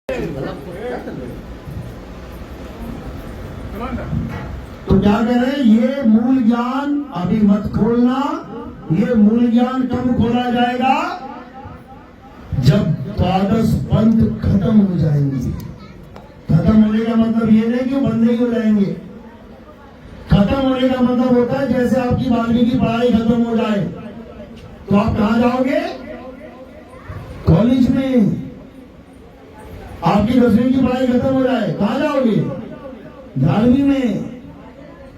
तो क्या कह रहे हैं, ये मूल ज्ञान अभी मत खोलना। ये मूल ज्ञान कब खोला जाएगा? जब द्वादश पंथ खत्म हो जाएंगे। खत्म होने का मतलब ये नहीं कि बंदे ही हो जाएंगे। खत्म होने का मतलब होता है जैसे आपकी 12वीं की पढ़ाई खत्म हो जाए तो आप कहां जाओगे? कॉलेज में। आपकी 10वीं की पढ़ाई खत्म हो जाए कहां जाओगे? 11वीं में।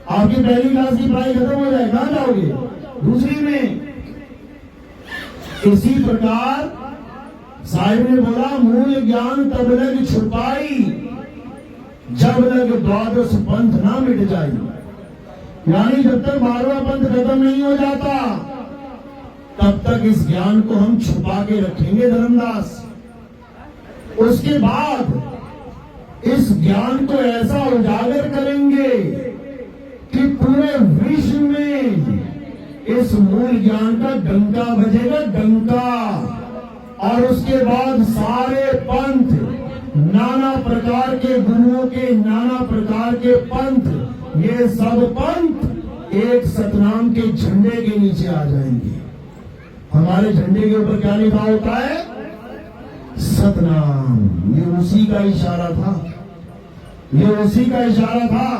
आपकी पहली क्लास की पढ़ाई खत्म हो जाए कहां जाओगे? दूसरी में। इसी प्रकार साहिब ने बोला, मूल ज्ञान तब लग छुपाई जब लग द्वादश पंथ ना मिट जाए। यानी जब तक 12वां पंथ खत्म नहीं हो जाता तब तक इस ज्ञान को हम छुपा के रखेंगे धर्मदास। उसके बाद इस ज्ञान को ऐसा उजागर करेंगे कि पूरे विश्व में इस मूल ज्ञान का डंका बजेगा, डंका। और उसके बाद सारे पंथ, नाना प्रकार के गुरुओं के नाना प्रकार के पंथ, ये सब पंथ एक सतनाम के झंडे के नीचे आ जाएंगे। हमारे झंडे के ऊपर क्या लिखा होता है? सतनाम। ये उसी का इशारा था, ये उसी का इशारा था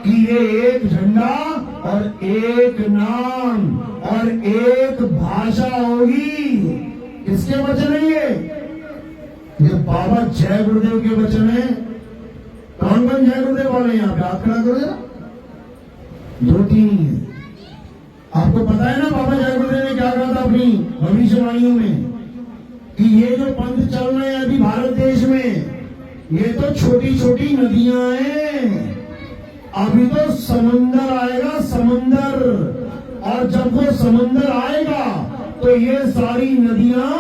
कि ये एक झंडा और एक नाम और एक भाषा होगी। किसके वचन है ये बाबा जय गुरुदेव के वचन है। कौन कौन जय गुरुदेव बोले? यहाँ पे हाथ खड़ा करो जरा। 2-3 है। आपको पता है ना बाबा जय गुरुदेव ने क्या कहा था अपनी भविष्यवाणियों में कि ये जो पंथ चल रहे हैं अभी भारत देश में, ये तो छोटी छोटी नदियां हैं। अभी तो समंदर आएगा, समंदर। और जब वो समंदर आएगा तो ये सारी नदियां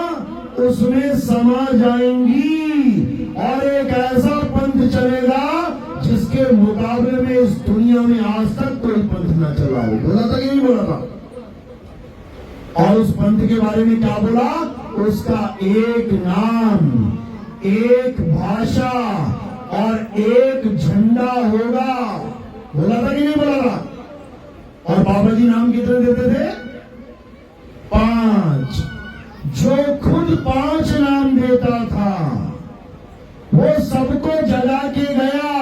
उसमें समा जाएंगी और एक ऐसा पंथ चलेगा जिसके मुकाबले में इस दुनिया में आज तक कोई पंथ न चला हो। बोला था कि नहीं बोला था? और उस पंथ के बारे में क्या बोला? उसका एक नाम, एक भाषा और एक झंडा होगा। बोला था कि नहीं बोला था? और बाबा जी नाम कितने देते थे? 5। जो खुद 5 नाम देता था वो सबको जगा के गया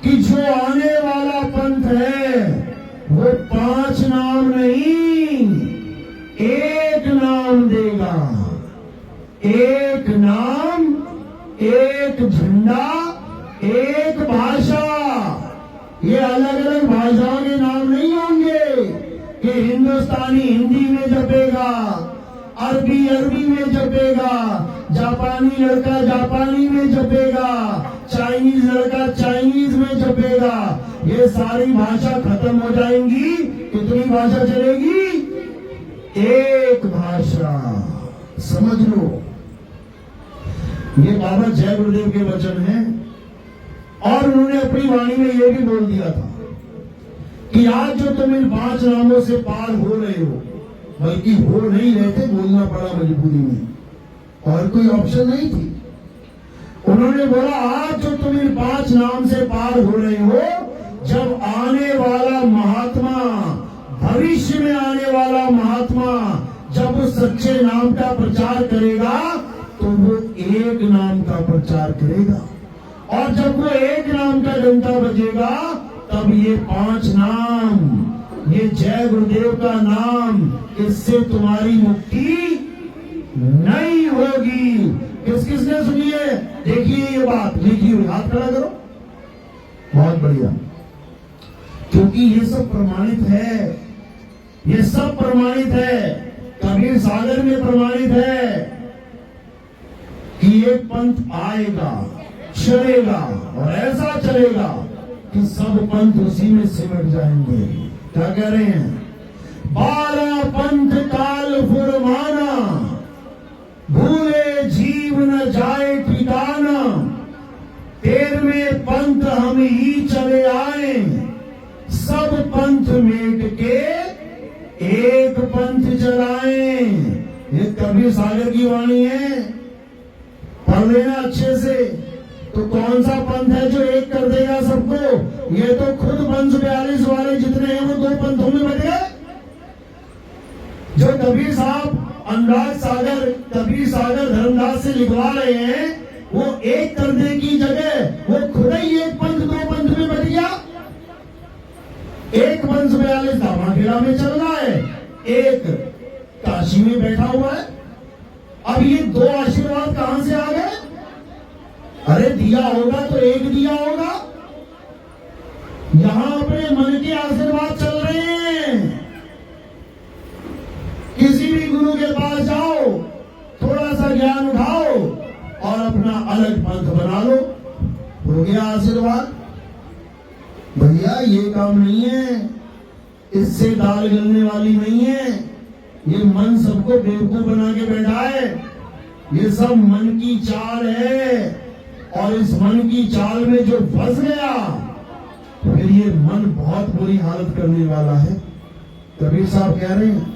कि जो आने वाला पंथ है वो 5 नाम नहीं, एक नाम देगा। एक नाम, एक झंडा, एक भाषा। ये अलग अलग भाषाओं के नाम नहीं होंगे कि हिंदुस्तानी हिंदी में जपेगा, अरबी अरबी में जपेगा, जापानी लड़का जापानी में जपेगा, चाइनीज लड़का चाइनीज में जपेगा। ये सारी भाषा खत्म हो जाएंगी। कितनी भाषा चलेगी? एक भाषा। समझ लो, ये बाबा जय गुरुदेव के वचन हैं। और उन्होंने अपनी वाणी में यह भी बोल दिया था कि आज जो तुम इन 5 नामों से पार हो रहे हो, बल्कि हो नहीं रहे थे, बोलना पड़ा मजबूरी में, और कोई ऑप्शन नहीं थी। उन्होंने बोला आज जो तुम इन 5 नाम से पार हो रहे हो, जब आने वाला महात्मा, भविष्य में आने वाला महात्मा जब उस सच्चे नाम का प्रचार करेगा तो वो एक नाम का प्रचार करेगा। और जब वो एक नाम का डंका बजेगा तब ये 5 नाम, ये जय गुरुदेव का नाम, इससे तुम्हारी मुक्ति नहीं होगी। किस किसने सुनी है? देखिए ये बात लिखी हुई, हाथ खड़ा करो। बहुत बढ़िया। क्योंकि ये सब प्रमाणित है, ये सब प्रमाणित है। कबीर सागर में प्रमाणित है कि एक पंथ आएगा, चलेगा और ऐसा चलेगा कि सब पंथ उसी में सिमट जाएंगे। क्या कह रहे हैं? 12 पंथ काल फुरमाना, भूले जीव न जाए ठिकाना। 13वें पंथ हम ही चले आए, सब पंथ मेट के एक पंथ चलाए। ये कबीर सागर की वाणी है। पढ़ लेना अच्छे से। तो कौन सा पंथ है जो एक कर देगा सबको? ये तो खुद वंश 42 वाले जितने हैं वो 2 पंथों में बट गए। जो कबीर साहब अनुराग सागर, कबीर सागर धर्मदास से लिखवा रहे हैं, वो एक करने की जगह वो खुद ही एक पंथ 2 पंथ में बट गया। एक वंश 42 दामाखेड़ा में चल रहा है, एक काशी में बैठा हुआ है। अब ये 2 आशीर्वाद कहां से आ गए? अरे दिया होगा तो एक दिया होगा। यहां अपने मन के आशीर्वाद चल रहे हैं। किसी भी गुरु के पास जाओ, थोड़ा सा ज्ञान उठाओ और अपना अलग पंथ बना लो, हो गया आशीर्वाद। भैया ये काम नहीं है, इससे दाल गलने वाली नहीं है। ये मन सबको बेवकूफ बना के बैठा है। ये सब मन की चाल है, और इस मन की चाल में जो फंस गया, फिर ये मन बहुत बुरी हालत करने वाला है। कबीर साहब कह रहे हैं,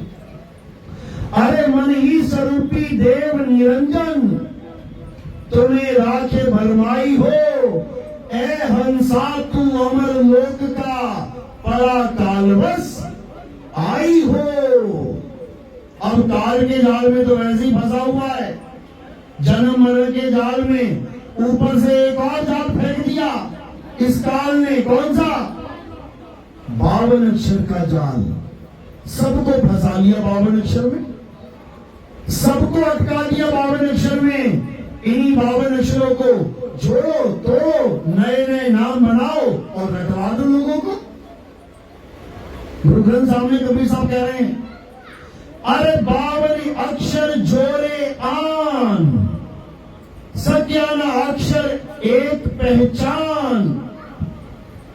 अरे मन ही स्वरूपी देव निरंजन, तुम्हें राखे भरमाई हो। ए हंसा तू अमर लोक का परा कालवश आई हो। अब काल के जाल में तो वैसे ही फंसा हुआ है, जन्म मरण के जाल में। ऊपर से एक और जाल फेंक दिया इस काल ने, कौन सा? 52 अक्षर का जाल। सबको फंसा लिया 52 अक्षर में, सबको अटका दिया 52 अक्षर में। इन्हीं 52 अक्षरों को जोड़ो तोड़ो, नए नए नाम बनाओ और रटवा दो लोगों को। गुरु ग्रंथ साहब में कबीर साहब कह रहे हैं, अरे 52 अक्षर जोड़े आन, सत्याना अक्षर एक पहचान।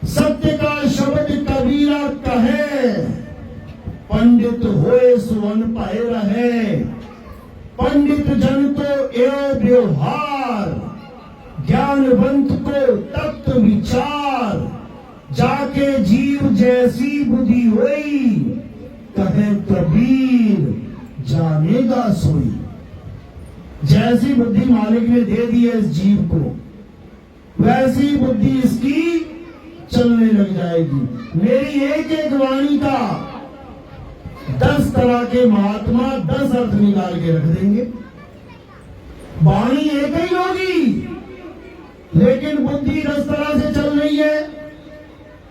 सत्य का शब्द कबीरा कहे, पंडित होए सुवन पाए रहे। पंडित जन को एवं व्यवहार, ज्ञानवंत को तत्व विचार। जाके जीव जैसी बुद्धि हुई, कहे कबीर जानेगा सोई। जैसी बुद्धि मालिक ने दे दी है इस जीव को, वैसी बुद्धि इसकी चलने लग जाएगी। मेरी एक एक वाणी का 10 तरह के महात्मा 10 अर्थ निकाल के रख देंगे। वाणी एक ही होगी, लेकिन बुद्धि 10 तरह से चल रही है।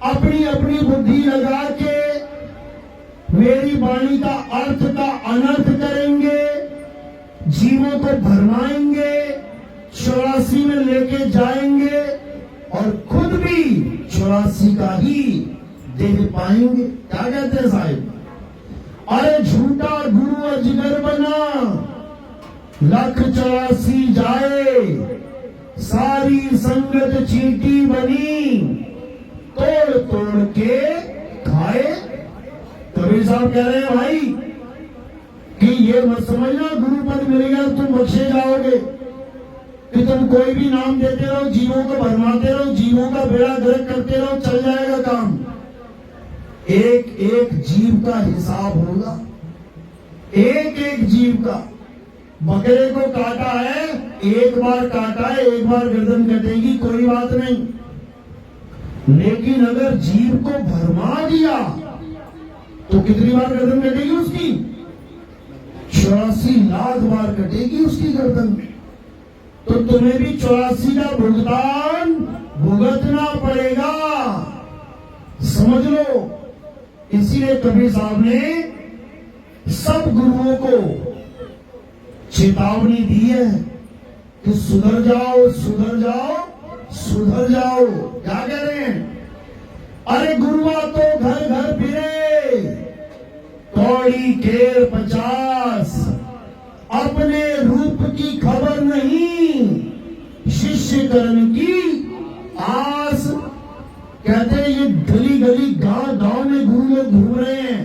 अपनी अपनी बुद्धि लगा के मेरी वाणी का अर्थ का अनर्थ करेंगे, जीवों को भरमाएंगे, 84 में लेके जाएंगे और खुद भी 84 का ही देह पाएंगे। क्या कहते हैं साहिब? अरे झूठा गुरु अजगर बना, 184 जाए। सारी संगत चींटी बनी, तोड़ तोड़ के खाए। कबीर साहब कह रहे हैं भाई कि ये मत समझना गुरु पद मिलेगा तुम बख्शे जाओगे, कि तुम कोई भी नाम देते रहो, जीवों को भरमाते रहो, जीवों का बेड़ा गर्क करते रहो, चल जाएगा काम। एक एक जीव का हिसाब होगा, एक एक जीव का। बकरे को काटा है, एक बार काटा है, एक बार गर्दन कटेगी, कोई बात नहीं। लेकिन अगर जीव को भरमा दिया तो कितनी बार गर्दन कटेगी उसकी? 84 लाख बार कटेगी उसकी गर्दन। तो तुम्हें भी 84 का भुगतान भुगतना पड़ेगा, समझ लो। इसीलिए कबीर साहब ने सब गुरुओं को चेतावनी दी है कि सुधर जाओ, सुधर जाओ, सुधर जाओ। क्या कह रहे हैं? अरे गुरुआ तो घर घर फिरे, कौड़ी केर 50, अपने रूप की खबर नहीं, शिष्य कर्म की आस। कहते हैं ये गली गली गांव गांव में गुरु लोग घूम रहे हैं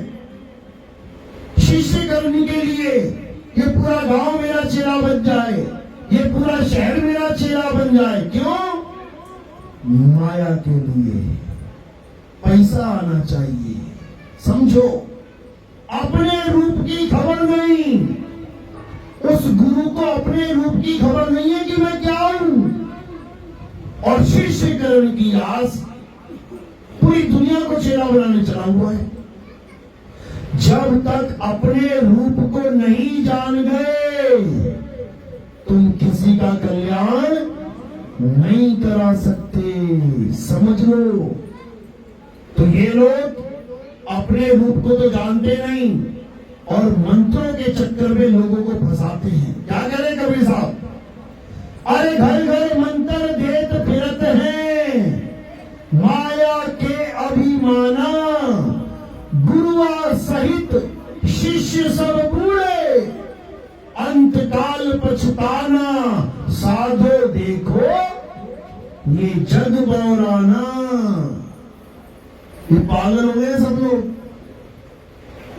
शिष्य करने के लिए। ये पूरा गांव मेरा चेला बन जाए, ये पूरा शहर मेरा चेला बन जाए। क्यों? माया के लिए, पैसा आना चाहिए। समझो, अपने रूप की खबर नहीं, उस गुरु को अपने रूप की खबर नहीं है कि मैं क्या हूं। और शिष्यकरण की आस पूरी दुनिया को चेला बनाने चला हुआ है। जब तक अपने रूप को नहीं जान गए तुम किसी का कल्याण नहीं करा सकते, समझ लो। तो ये लोग अपने रूप को तो जानते नहीं और मंत्रों के चक्कर में लोगों को फंसाते हैं। क्या करें कबीर साहब, अरे घर घर मंत्र देत फिरत हैं, माया के अभिमाना, गुरुआ सहित शिष्य सब बूढ़े, अंत काल पछताना, साधो देखो ये जग बौराना। ये पागल हो गए सब लोग।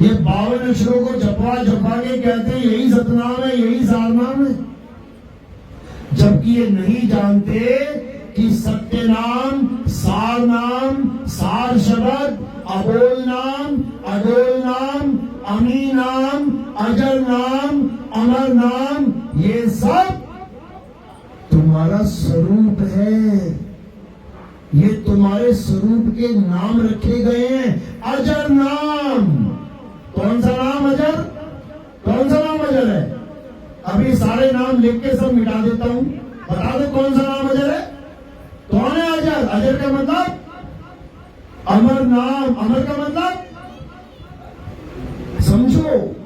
ये 52 अक्षरों को जपा जपा के कहते हैं यही सतनाम है, यही सारनाम है, जबकि ये नहीं जानते कि सत्य नाम, सार नाम, सार शब्द, अबोल नाम, अडोल नाम, अमी नाम, अजर नाम, अमर नाम, ये सब तुम्हारा स्वरूप है। ये तुम्हारे स्वरूप के नाम रखे गए हैं। अजर नाम, कौन सा नाम अजर, कौन सा नाम अजर है? अभी सारे नाम लिख के सब मिटा देता हूं, बता दो कौन सा नाम अजर है। कौन है अजर? अजर का मतलब अमर नाम, अमर का मतलब समझो।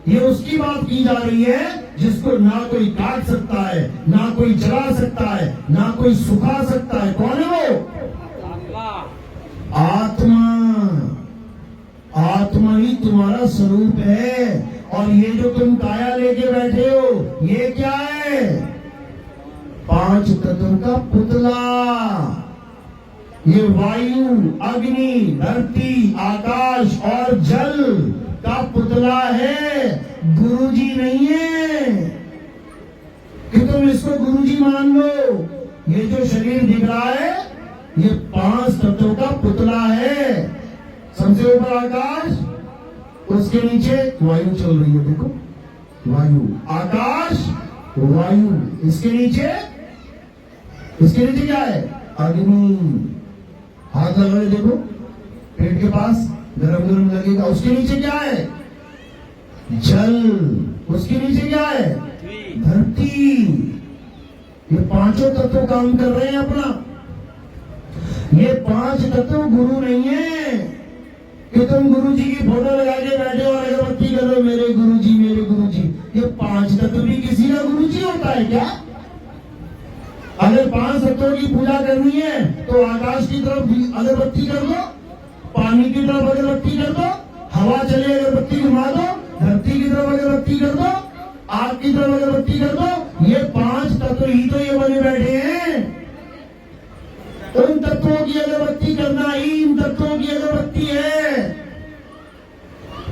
ये उसकी बात की जा रही है जिसको ना कोई काट सकता है, ना कोई जला सकता है, ना कोई सुखा सकता है। कौन है वो? आत्मा। आत्मा ही तुम्हारा स्वरूप है। और ये जो तुम काया लेके बैठे हो ये क्या है? 5 तत्वों का पुतला। ये वायु, अग्नि, धरती, आकाश और जल का पुतला है, गुरुजी नहीं है कि तुम इसको गुरुजी मान लो। ये जो शरीर दिख रहा है ये 5 तत्वों का पुतला है। सबसे ऊपर आकाश, उसके नीचे वायु चल रही है, देखो वायु, आकाश, वायु, इसके नीचे क्या है? अग्नि। हाथ लगा ले देखो पेट के पास, गरम गरम लगेगा। उसके नीचे क्या है? जल। उसके नीचे क्या है? धरती। ये 5 तत्व काम कर रहे हैं अपना। ये 5 तत्व गुरु नहीं है कि तुम गुरु जी की फोटो लगा के बैठे और अगरबत्ती कर लो मेरे गुरु जी, मेरे गुरु जी। ये 5 तत्व भी किसी का गुरु जी होता है क्या? अगर 5 तत्वों की पूजा करनी है तो आकाश की तरफ अगरबत्ती कर दो, पानी की तरफ अगरबत्ती कर दो, हवा चले अगरबत्ती घुमा दो, धरती की तरफ अगरबत्ती कर दो, आग की तरफ अगरबत्ती कर दो। ये 5 तत्व ही तो ये बने बैठे हैं। उन तत्वों की अगरबत्ती करना ही इन तत्वों की अगरबत्ती है।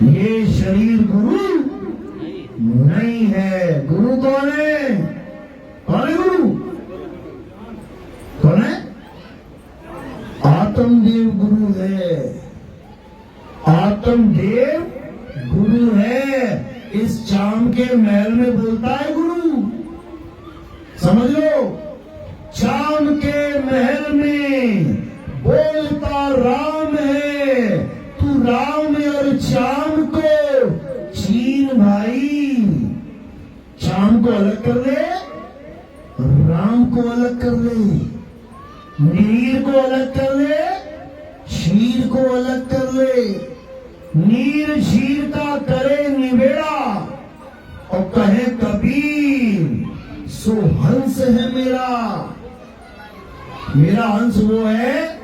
ये शरीर गुरु नहीं है। गुरु कौन है? कौन है गुरु? कौन है? आत्मदेव गुरु है। आत्मदेव गुरु है। इस चाम के महल में बोलता है गुरु, समझ लो। चाम के महल में बोलता राम है, तू राम और चाम को चीन भाई। चाम को अलग कर ले, राम को अलग कर ले, नीर को अलग कर ले, क्षीर को अलग कर ले। नीर क्षीर का करे निबेड़ा और कहे कबीर सो हंस है मेरा। मेरा हंस वो है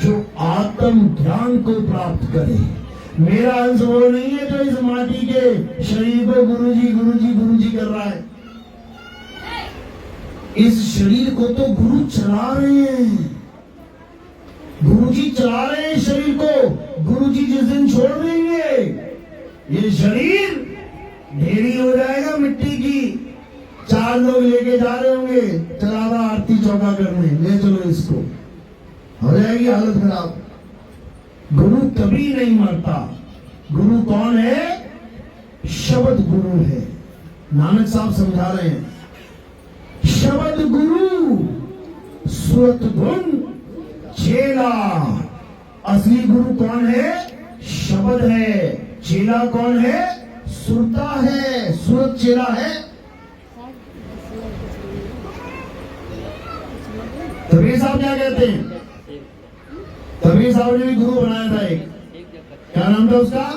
जो आत्म ज्ञान को प्राप्त करे। मेरा हंस वो नहीं है जो इस माटी के शरीर को गुरुजी गुरुजी गुरुजी कर रहा है। इस शरीर को तो गुरु चला रहे हैं, गुरुजी चला रहे हैं शरीर को। गुरुजी जिस दिन छोड़ देंगे ये शरीर ढेरी हो जाएगा मिट्टी की। 4 लोग लेके जा रहे होंगे चलावा आरती चौका करने, ले चलो इसको, हो जाएगी हालत खराब। गुरु कभी नहीं मरता। गुरु कौन है? शब्द गुरु है। नानक साहब समझा रहे हैं, शब्द गुरु सुरत धुन चेला। असली गुरु कौन है? शब्द है। चेला कौन है? सुरता है। सुरत चेला है। कबीर साहब क्या कहते हैं? कबीर साहब ने भी गुरु बनाया था एक, क्या नाम था उसका?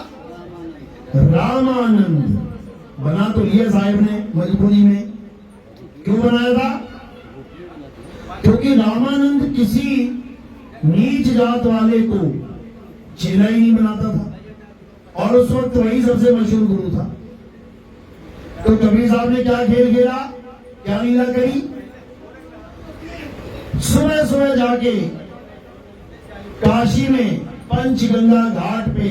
रामानंद। बना तो लिया साहिब ने मजबूरी में। क्यों बनाया था? क्योंकि रामानंद किसी नीच जात वाले को चेला ही नहीं बनाता था और उस वक्त वही सबसे मशहूर गुरु था। तो कबीर साहब ने क्या खेल खेला, क्या लीला करी? सुबह सुबह जाके काशी में पंचगंगा घाट पे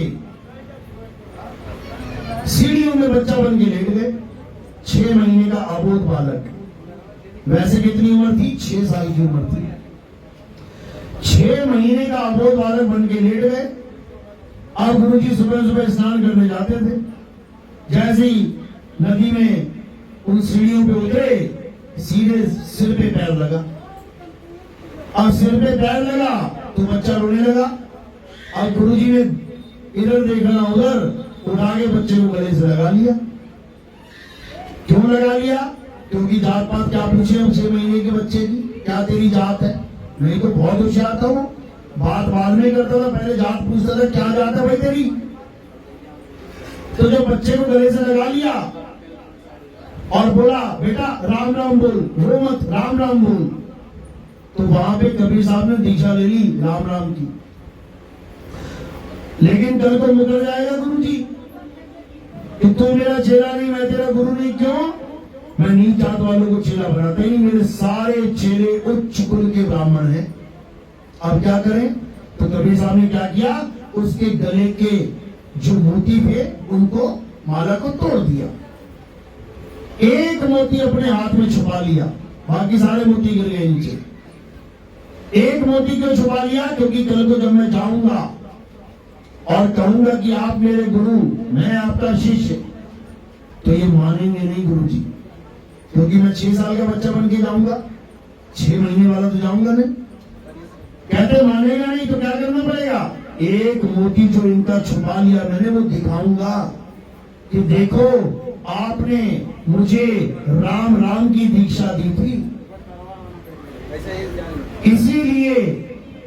सीढ़ियों में बच्चा बन के लेट गए। 6 महीने का अबोध बालक। वैसे कितनी उम्र थी? 6 साल की उम्र थी। 6 महीने का अबोध बालक बन के लेट गए। अब गुरुजी सुबह सुबह स्नान करने जाते थे। जैसे ही नदी में उन सीढ़ियों पे उतरे, सीधे सिर पे पैर लगा। अब सिर पे पैर लगा तो बच्चा रोने लगा। अब गुरुजी ने इधर देखना उधर, उठा के बच्चे को गले से लगा लिया। क्यों लगा लिया? क्योंकि जात पात क्या पूछे हम 6 महीने के बच्चे की, क्या तेरी जात है? मैं तो बहुत होशियार था, वो बात बाद में करता था, पहले जात पूछता था, क्या जात है भाई तेरी? तो जब बच्चे को गले से लगा लिया और बोला, बेटा राम राम बोल, रो मत, राम राम बोल, तो वहां पे कबीर साहब ने दीक्षा ले ली राम राम की। लेकिन कल को मुकर जाएगा गुरुजी कि तू मेरा चेला नहीं, मैं तेरा गुरु नहीं। क्यों? मैं नीच जात वालों को चेला बनाता ही नहीं, मेरे सारे चेले उच्च कुल के ब्राह्मण हैं। अब क्या करें? तो कबीर साहब ने क्या किया, उसके गले के जो मोती थे उनको, माला को तोड़ दिया। एक मोती अपने हाथ में छुपा लिया, बाकी सारे मोती गिर गए नीचे। एक मोती क्यों छुपा लिया? क्योंकि कल को जब मैं जाऊंगा और कहूंगा कि आप मेरे गुरु, मैं आपका शिष्य, तो ये मानेंगे नहीं गुरुजी, क्योंकि मैं 6 साल का बच्चा बन के जाऊंगा, 6 महीने वाला तो जाऊंगा नहीं। कहते मानेगा नहीं तो क्या करना पड़ेगा? एक मोती जो इनका छुपा लिया मैंने, वो दिखाऊंगा कि देखो आपने मुझे राम राम की दीक्षा दी थी। इसीलिए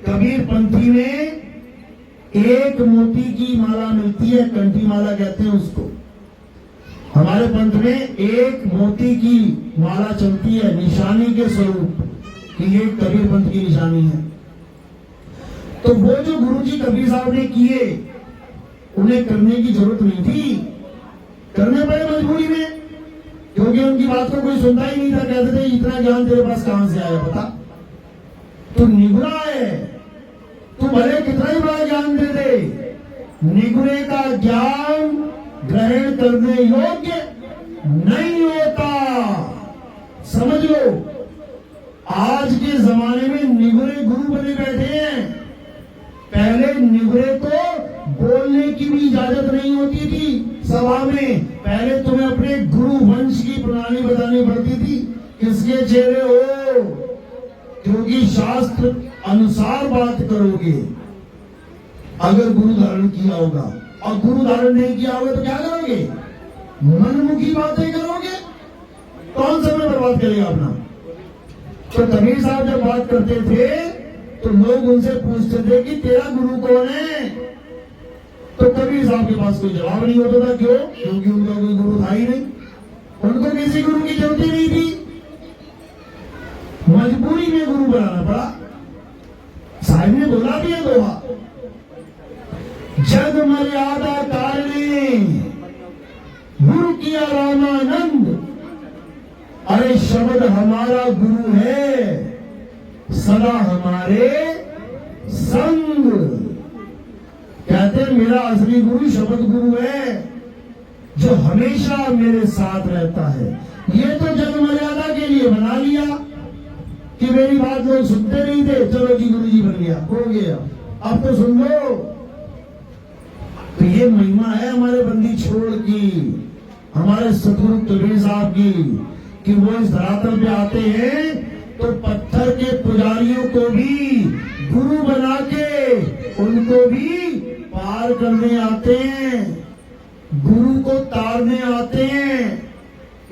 कबीर पंथी में एक मोती की माला मिलती है, कंठी माला कहते हैं उसको। हमारे पंथ में एक मोती की माला चलती है निशानी के स्वरूप कि ये कबीर पंथ की निशानी है। तो वो जो गुरुजी कबीर साहब ने किए, उन्हें करने की जरूरत नहीं थी, करने पड़े मजबूरी में, क्योंकि उनकी बात को कोई सुनता ही नहीं था। कहते थे इतना ज्ञान तेरे पास कहां से आया बता, तू निगुरा है, तू भले कितना ही बड़ा ज्ञान दे दे, निगुरे का ज्ञान ग्रहण करने योग्य नहीं होता। समझ लो, आज के जमाने में निगुरे गुरु बने बैठे हैं। पहले निगुरे को बोलने की भी इजाजत नहीं होती थी सभा में। पहले तुम्हें अपने गुरु वंश की प्रणाली बतानी पड़ती थी, किसके चेहरे हो, क्योंकि शास्त्र अनुसार बात करोगे। अगर गुरु धारण किया होगा और गुरु धारण नहीं किया होगा तो क्या करोगे? मनमुखी बातें करोगे। कौन समय बर्बाद करेगा अपना? तो कबीर साहब जब बात करते थे तो लोग उनसे पूछते थे कि तेरा गुरु कौन है? तो कबीर साहब के पास कोई जवाब नहीं होता था। क्यों? क्योंकि उनका कोई गुरु था ही नहीं, उनको किसी गुरु की जरूरत ही नहीं थी। मजबूरी में गुरु बनाना पड़ा। साहिब ने बोला भी है दोहा, जग मर्यादा कारणे गुरु किया रामानंद, अरे शब्द हमारा गुरु है, सदा हमारे संग। कहते मेरा असली गुरु शब्द गुरु है, जो हमेशा मेरे साथ रहता है। ये तो जग मर्यादा के लिए बना लिया कि मेरी बात लोग सुनते नहीं थे, चलो जी गुरु जी बन गया, हो गया, अब तो सुन लो। तो ये महिमा है हमारे बंदी छोड़ की। हमारे सतगुरु कबीर साहब की कि वो इस धरातल पे आते हैं तो पत्थर के पुजारियों को भी गुरु बना के उनको भी पार करने आते हैं, गुरु को तारने आते हैं।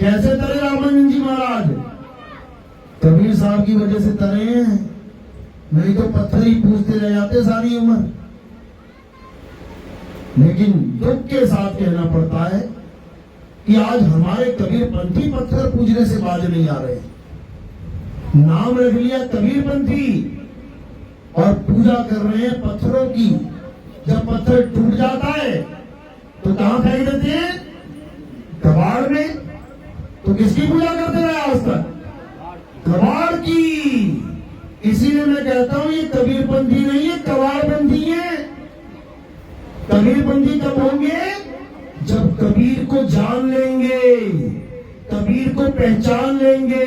कैसे तरे रामानंद जी महाराज? कबीर साहब की वजह से तरे हैं, नहीं तो पत्थर ही पूजते रह जाते सारी उम्र। लेकिन दुख के साथ कहना पड़ता है कि आज हमारे कबीर पंथी पत्थर पूजने से बाज नहीं आ रहे। नाम रख लिया कबीर पंथी और पूजा कर रहे हैं पत्थरों की। जब पत्थर टूट जाता है तो कहां फेंक देते हैं? कबाड़ में। तो किसकी पूजा करते रहे आज तक? कबाड़ की। इसीलिए मैं कहता हूं ये कबीरपंथी नहीं है, कबाड़पंथी है। कबीरपंथी कब होंगे? जब कबीर को जान लेंगे, कबीर को पहचान लेंगे।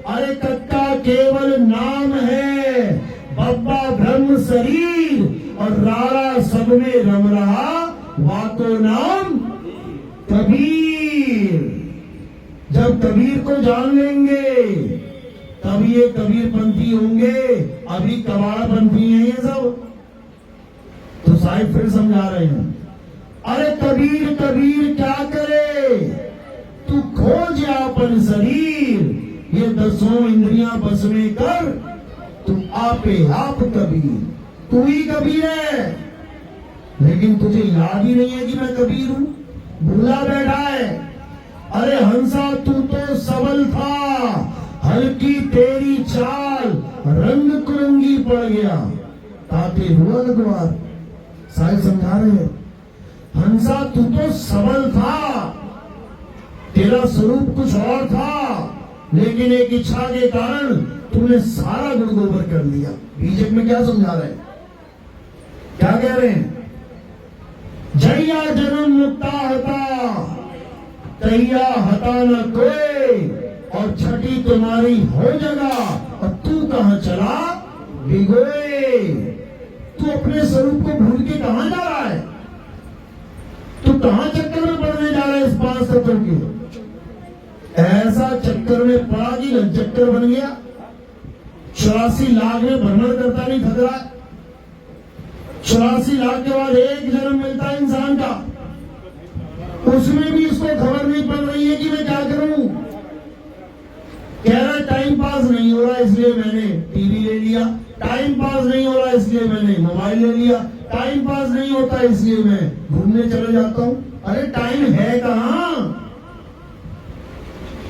अरे कक्का केवल नाम है, बब्बा ब्रह्म शरीर और रारा सब में रम रहा, वाको नाम कबीर। जब कबीर को जान लेंगे तब ये कबीरपंथी होंगे। अभी कबाड़पंथी है ये सब। तो साहिब फिर समझा रहे हैं, अरे कबीर कबीर क्या करे, तू खोज अपन शरीर, ये 10 इंद्रियां बस में कर, तू आपे आप कबीर। तू ही कबीर है, लेकिन तुझे याद ही नहीं है कि मैं कबीर हूं, भूला बैठा है। अरे हंसा तू तो सबल था, हल्की तेरी चाल, रंग कुरंगी पड़ गया, ताते हुआ लगवार। साहिब समझा रहे हैं, हंसा तू तो सबल था, तेरा स्वरूप कुछ और था, लेकिन एक इच्छा के कारण तूने सारा गुण गोबर कर लिया। बीजेपी में क्या समझा रहे हैं? क्या कह रहे हैं? जैया जन्म मुक्ता हता, तैया हता न कोई, और छठी तुम्हारी हो जगह, और तू कहां चला भिगोए। तू अपने स्वरूप को भूल के कहां जा रहा है? तू कहां चक्कर में पड़ने जा रहा है इस 5 तत्वों के? ऐसा चक्कर में पड़ा कि चक्कर बन गया। 84 लाख में भ्रमण करता नहीं थक रहा है। 84 लाख के बाद एक जन्म मिलता है इंसान का, उसमें भी इसको खबर नहीं पड़ रही है कि मैं क्या करूं। कह रहा है टाइम पास नहीं हो रहा इसलिए मैंने टीवी ले लिया, टाइम पास नहीं हो रहा इसलिए मैंने मोबाइल ले लिया, टाइम पास नहीं होता इसलिए मैं घूमने चले जाता हूं। अरे टाइम है कहां?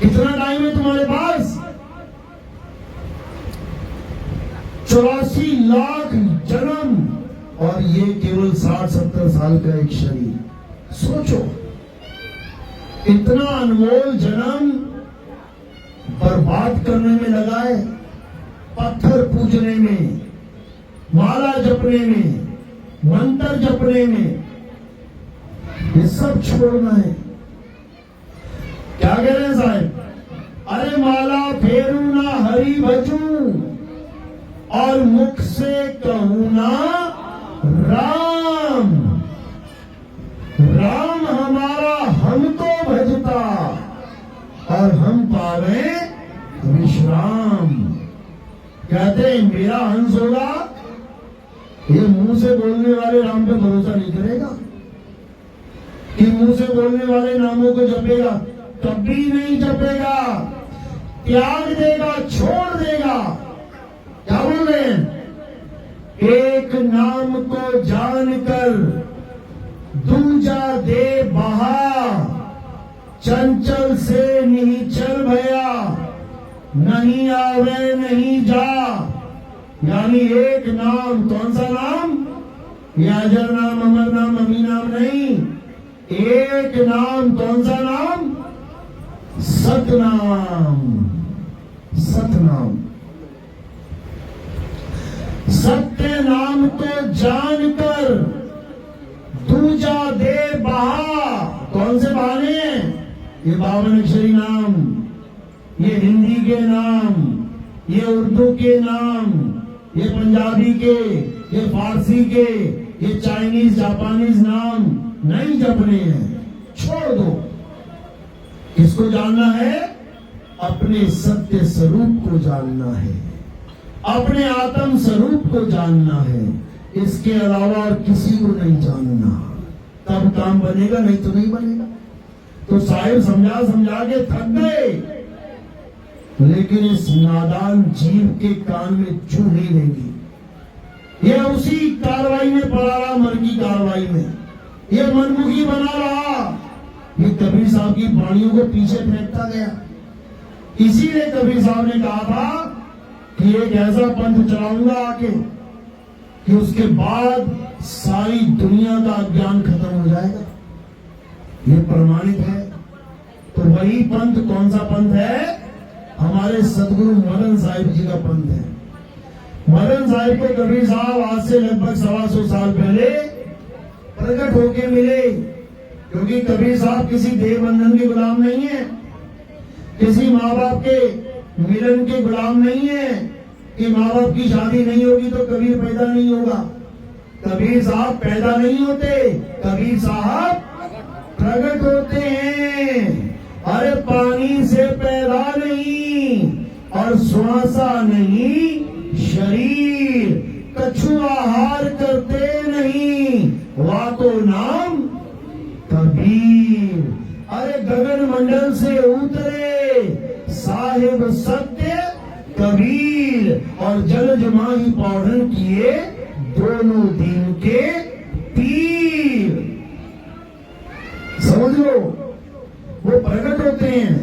कितना टाइम है तुम्हारे पास? 84 लाख जन्म और ये केवल 60-70 साल का एक शरीर। सोचो, इतना अनमोल जन्म बर्बाद करने में लगा है, पत्थर पूजने में, माला जपने में, मंत्र जपने में। ये सब छोड़ना है। क्या कह रहे हैं साहब? अरे माला फेरू ना हरि भजू, और मुख से कहूं ना राम। राम हमारा हमको भजता, और हम पावे विश्राम। कहते हैं मेरा हंस होगा, ये मुंह से बोलने वाले राम पे भरोसा नहीं करेगा, कि मुंह से बोलने वाले नामों को जपेगा, कभी नहीं जपेगा, त्याग देगा, छोड़ देगा। क्या बोल रहे हैं? एक नाम को जानकर दूजा दे बहा, चंचल से नहीं चल भया, नहीं आवे नहीं जा। यानी एक नाम, कौन सा नाम? ये अजर नाम, अमर नाम, अमी नाम नहीं। एक नाम, कौन सा नाम? सतनाम। सतनाम, सत्य नाम को जानकर दूजा दे बहा। कौन से बहाने हैं? ये 52 अक्षरी नाम, ये हिंदी के नाम, ये उर्दू के नाम, ये पंजाबी के, ये फारसी के, ये चाइनीज जापानीज नाम नहीं जपने हैं। छोड़ दो। किसको जानना है? अपने सत्य स्वरूप को जानना है, अपने आत्म स्वरूप को जानना है। इसके अलावा और किसी को नहीं जानना, तब काम बनेगा, नहीं तो नहीं बनेगा। तो साहिब समझा समझा के थक गए, लेकिन इस नादान जीव के कान में चू नहीं लेंगी। यह उसी कार्रवाई में पड़ा रहा, मर की कार्रवाई में यह मनमुखी बना रहा। ये कबीर साहब की वाणियों को पीछे फेंकता गया। इसीलिए कबीर साहब ने कहा था कि एक ऐसा पंथ चलाऊंगा आके कि उसके बाद सारी दुनिया का अज्ञान खत्म हो जाएगा। ये प्रमाणित है। तो वही पंथ कौन सा पंथ है? हमारे सदगुरु मदन साहिब जी का पंथ है। मदन साहिब को कबीर साहब आज से लगभग 125 साल पहले प्रकट होके मिले, क्योंकि कबीर साहब किसी देव बंधन के गुलाम नहीं है, किसी माँ बाप के मिलन के गुलाम नहीं है कि माँ बाप की शादी नहीं होगी तो कबीर पैदा नहीं होगा। कबीर साहब पैदा नहीं होते, कबीर साहब प्रकट होते हैं। अरे पानी से पैदा नहीं और श्वासा नहीं शरीर, कछु आहार करते नहीं, वाको नाम कबीर। अरे गगन मंडल से उतरे साहिब सत्य कबीर और जल जमाही पौधन किए दोनों दिन के पीर। समझ लो, वो प्रकट होते हैं।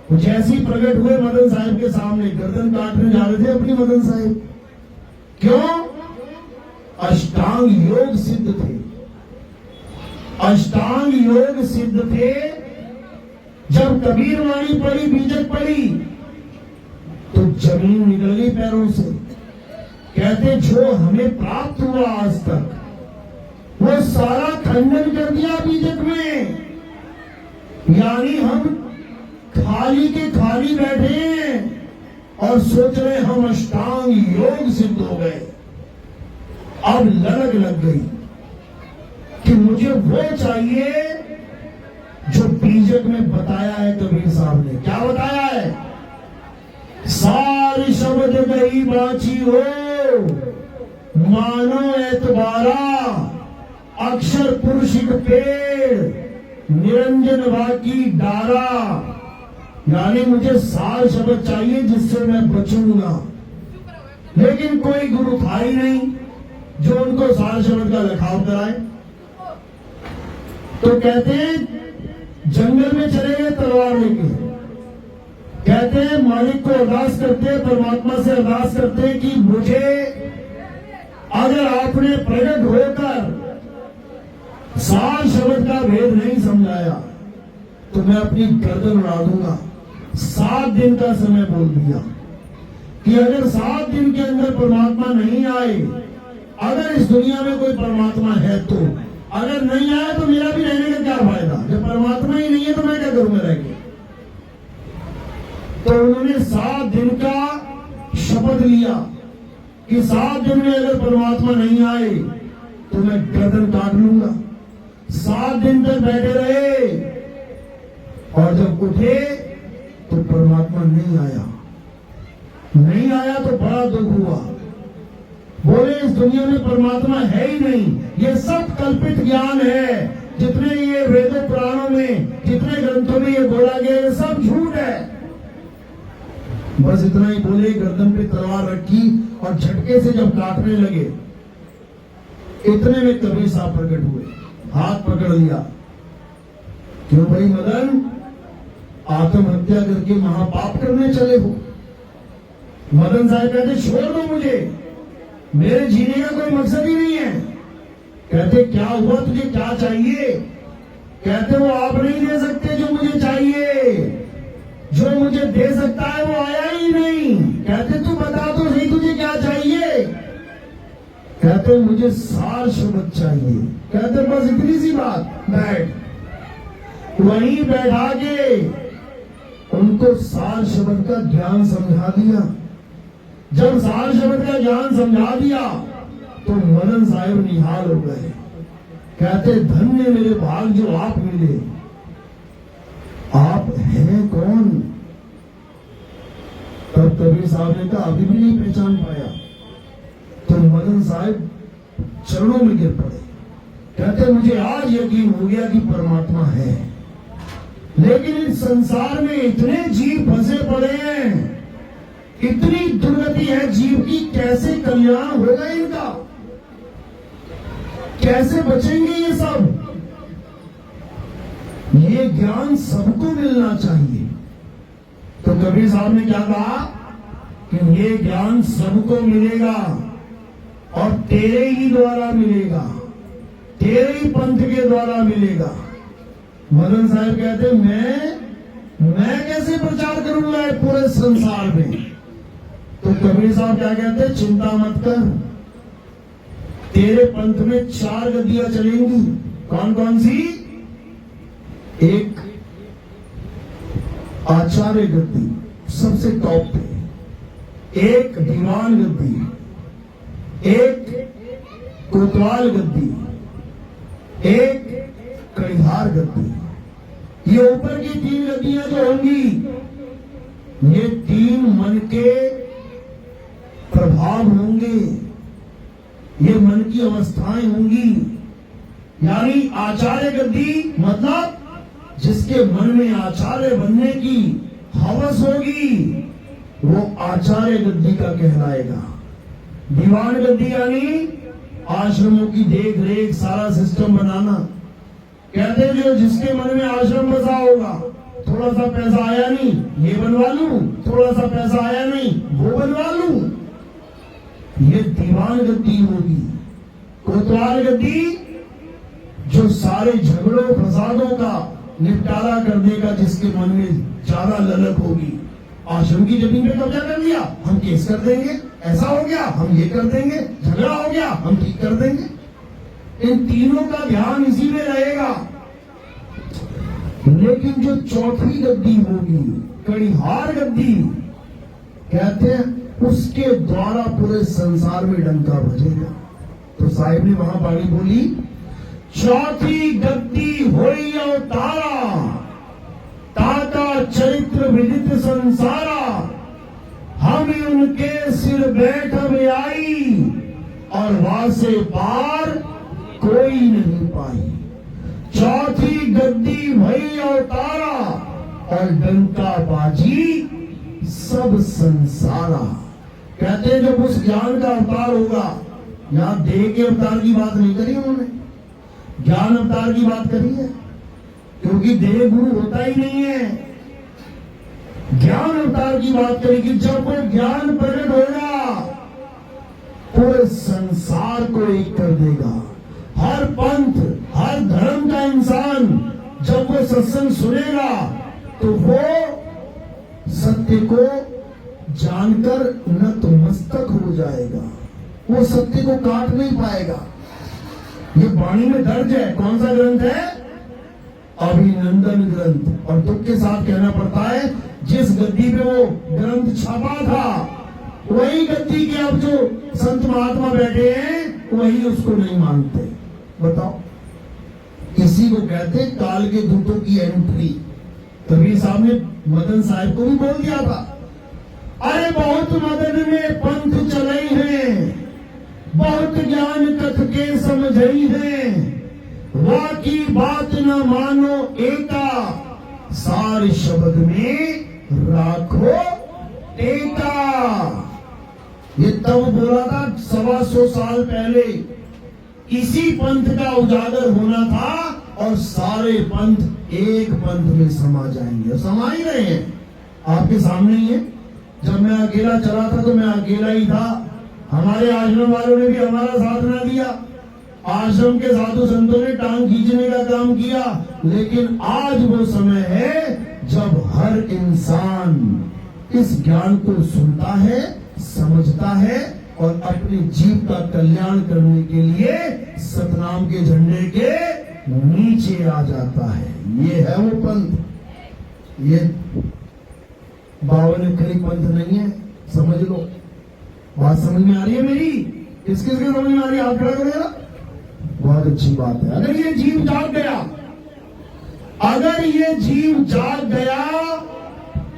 वो जैसे ही प्रकट हुए मदन साहिब के सामने, गर्दन काटने जा रहे थे अपनी मदन साहिब। क्यों? अष्टांग योग सिद्ध थे, अष्टांग योग सिद्ध थे। जब कबीर वाणी पड़ी, बीजक पड़ी, तो जमीन निकल गई पैरों से। कहते जो हमें प्राप्त हुआ आज तक, वो सारा खंडन कर दिया बीजक में। यानी हम खाली के खाली बैठे हैं और सोच रहे हम अष्टांग योग सिद्ध हो गए। अब ललक लग गई कि मुझे वो चाहिए जो बीजक में बताया है कबीर साहब ने। क्या बताया है? सारी शब्द गई बाची हो, मानो एतबारा, अक्षर पुरुषिक पेड़, निरंजन वाकी डारा। यानी मुझे सार शब्द चाहिए जिससे मैं बचूंगा। लेकिन कोई गुरु था ही नहीं जो उनको सार शब्द का लिखाव कराए। तो कहते हैं जंगल में चले गए तलवार लेके। कहते हैं मालिक को अरदास करते, परमात्मा से अरदास करते कि मुझे अगर आपने प्रकट होकर सार शब्द का भेद नहीं समझाया तो मैं अपनी गर्दन उड़ा दूंगा। 7 दिन का समय बोल दिया कि अगर 7 दिन के अंदर परमात्मा नहीं आए, अगर इस दुनिया में कोई परमात्मा है तो, अगर नहीं आया तो मेरा भी रहने का क्या फायदा? जब परमात्मा ही नहीं है तो मैं क्या करूंगा रह के? तो उन्होंने 7 दिन का शपथ लिया कि 7 दिन में अगर परमात्मा नहीं आए तो मैं गर्दन काट लूंगा। 7 दिन तक बैठे रहे और जब उठे तो परमात्मा नहीं आया। नहीं आया तो बड़ा दुख हुआ। बोले इस दुनिया में परमात्मा है ही नहीं, ये सब कल्पित ज्ञान है। जितने ये वेदों पुराणों में, जितने ग्रंथों में ये बोला गया, ये सब झूठ है। बस इतना ही बोले, गर्दन पे तलवार रखी और झटके से जब काटने लगे, इतने में कबीर साहब प्रकट हुए, हाथ पकड़ लिया। क्यों भाई मदन, आत्महत्या करके महापाप करने चले हो? मदन साहब कहते छोड़ दो मुझे, मेरे जीने का कोई मकसद ही नहीं है। कहते क्या हुआ, तुझे क्या चाहिए? कहते वो आप नहीं दे सकते जो मुझे चाहिए, जो मुझे दे सकता है वो आया ही नहीं। कहते तू बता तो सही तुझे क्या चाहिए? कहते मुझे सार शब्द चाहिए। कहते बस इतनी सी बात, बैठ। वहीं बैठा के उनको सार शब्द का ज्ञान समझा दिया। जब सार शब्द का ज्ञान समझा दिया तो मदन साहिब निहाल हो गए। कहते धन्य मेरे भाग जो आप मिले, आप हैं कौन? तब कबीर साहब ने कहा अभी भी नहीं पहचान पाया। तो मदन साहब चरणों में गिर पड़े, कहते मुझे आज यकीन हो गया कि परमात्मा है, लेकिन इस संसार में इतने जीव फंसे पड़े हैं, इतनी दुर्गति है जीव की, कैसे कल्याण होगा इनका, कैसे बचेंगे ये सब? ये ज्ञान सबको मिलना चाहिए। तो कबीर साहब ने क्या कहा कि ये ज्ञान सबको मिलेगा और तेरे ही द्वारा मिलेगा, तेरे ही पंथ के द्वारा मिलेगा। मदन साहब कहते मैं कैसे प्रचार करूंगा पूरे संसार में? तो कबीर साहब क्या कहते, चिंता मत कर, तेरे पंथ में 4 गद्दियां चलेंगी। कौन कौन सी? एक आचार्य गद्दी सबसे टॉप पे, एक दीवान गद्दी, एक कोतवाल गद्दी, एक कड़ीधार गद्दी। ये ऊपर की 3 गद्दियां जो होंगी, ये 3 मन के प्रभाव होंगे, ये मन की अवस्थाएं होंगी। यानी आचार्य गद्दी मतलब जिसके मन में आचार्य बनने की हवस होगी, वो आचार्य गद्दी का कहलाएगा। दीवान गद्दी यानी आश्रमों की देख रेख, सारा सिस्टम बनाना। कहते जो जिसके मन में आश्रम बसा होगा, थोड़ा सा पैसा आया नहीं ये बनवा लूं, थोड़ा सा पैसा आया नहीं वो बनवा लूं, ये दीवान गद्दी होगी। कोतवाल गद्दी जो सारे झगड़ों फसादों का निपटारा कर देगा, जिसके मन में ज्यादा ललक होगी। आश्रम की जमीन पे कब्जा कर लिया, हम केस कर देंगे, ऐसा हो गया हम ये कर देंगे, झगड़ा हो गया हम ठीक कर देंगे। इन तीनों का ध्यान इसी में रहेगा। लेकिन जो चौथी गद्दी होगी, कड़ीहार गद्दी, कहते हैं उसके द्वारा पूरे संसार में डंका बजेगा। तो साहिब ने वहां बाणी बोली, चौथी गद्दी होई अवतारा, ताका चरित्र विदित संसारा, हम उनके सिर बैठ में आई, और वासे पार कोई नहीं पाई। चौथी गद्दी भई अवतारा, और डंका बाजी सब संसारा। कहते हैं जब उस ज्ञान का अवतार होगा, यहां देह के अवतार की बात नहीं करी उन्होंने, ज्ञान अवतार की बात करी है, क्योंकि देह गुरु होता ही नहीं है। ज्ञान अवतार की बात करी कि जब वो ज्ञान प्रकट होगा, पूरे संसार को एक कर देगा। हर पंथ, हर धर्म का इंसान जब वो सत्संग सुनेगा, तो वो सत्य को जानकर नतमस्तक हो जाएगा, वो सत्य को काट नहीं पाएगा। ये वाणी में दर्ज है। कौन सा ग्रंथ है? अभिनंदन ग्रंथ। और दुख के साथ कहना पड़ता है, जिस गद्दी पे वो ग्रंथ छपा था, वही गद्दी के अब जो संत महात्मा बैठे हैं, वही उसको नहीं मानते। बताओ, इसी को कहते काल के दूतों की एंट्री। कबीर साहब ने मदन साहब को भी बोल दिया था, अरे बहुत मदन में पंथ चले हैं, बहुत ज्ञान कथ के समझई है, वाकी बात न मानो एका, सार शब्द में राखो टेका। ये तब बोला था 125 साल पहले। इसी पंथ का उजागर होना था, और सारे पंथ एक पंथ में समा जाएंगे। समा ही रहे हैं, आपके सामने ही है। जब मैं अकेला चला था तो मैं अकेला ही था, हमारे आश्रम वालों ने भी हमारा साथ ना दिया, आश्रम के साधु संतों ने टांग खींचने का काम किया। लेकिन आज वो समय है जब हर इंसान इस ज्ञान को सुनता है, समझता है, और अपने जीव का कल्याण करने के लिए सतनाम के झंडे के नीचे आ जाता है। ये है वो पंथ। ये 52 अक्षरी पंथ नहीं है, समझ लो। बात समझ में आ रही है मेरी? किसके समझ में आ रही है? हाथ खड़ा करेगा, बहुत अच्छी बात है। अगर ये जीव जाग गया, अगर ये जीव जाग गया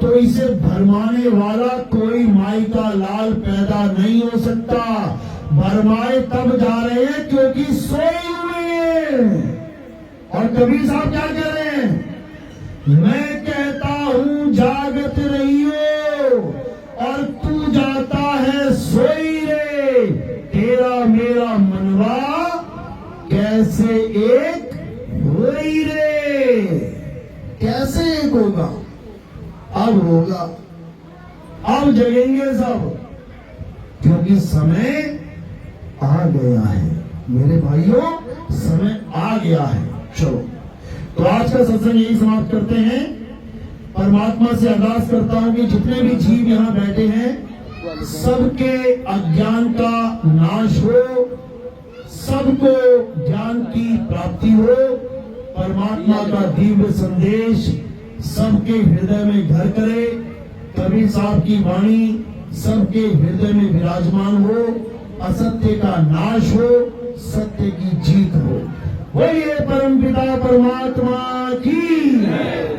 तो इसे भरमाने वाला कोई माई का लाल पैदा नहीं हो सकता। भरमाए तब जा रहे हैं क्योंकि सोए हुए हैं। और कबीर साहब क्या कह रहे हैं? मैं कहता हूं जागत रहियो और तू जाता है सोई रे। तेरा मेरा मनवा कैसे एक होई रे। कैसे एक होगा? अब होगा, अब जगेंगे सब, क्योंकि समय आ गया है मेरे भाइयों, समय आ गया है। चलो, तो आज का सत्संग यही समाप्त करते हैं। परमात्मा से अरदास करता हूं कि जितने भी जीव यहाँ बैठे हैं सबके अज्ञान का नाश हो, सबको ज्ञान की प्राप्ति हो, परमात्मा का दिव्य संदेश सबके हृदय में घर करे, कबीर साहब की वाणी सबके हृदय में विराजमान हो, असत्य का नाश हो, सत्य की जीत हो। बोलिए परमपिता परमात्मा की,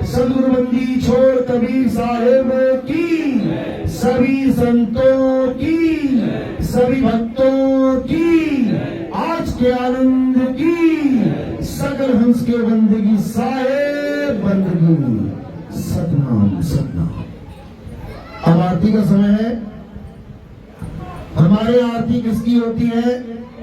सदगुरु बंदी छोड़ कबीर साहेब की, सभी संतों की, सभी भक्तों की, आज के आनंद की, सकल हंस के बंदगी साहेब बंदगी। सतनाम सतनाम। अब आरती का समय है। हमारे आरती किसकी होती है?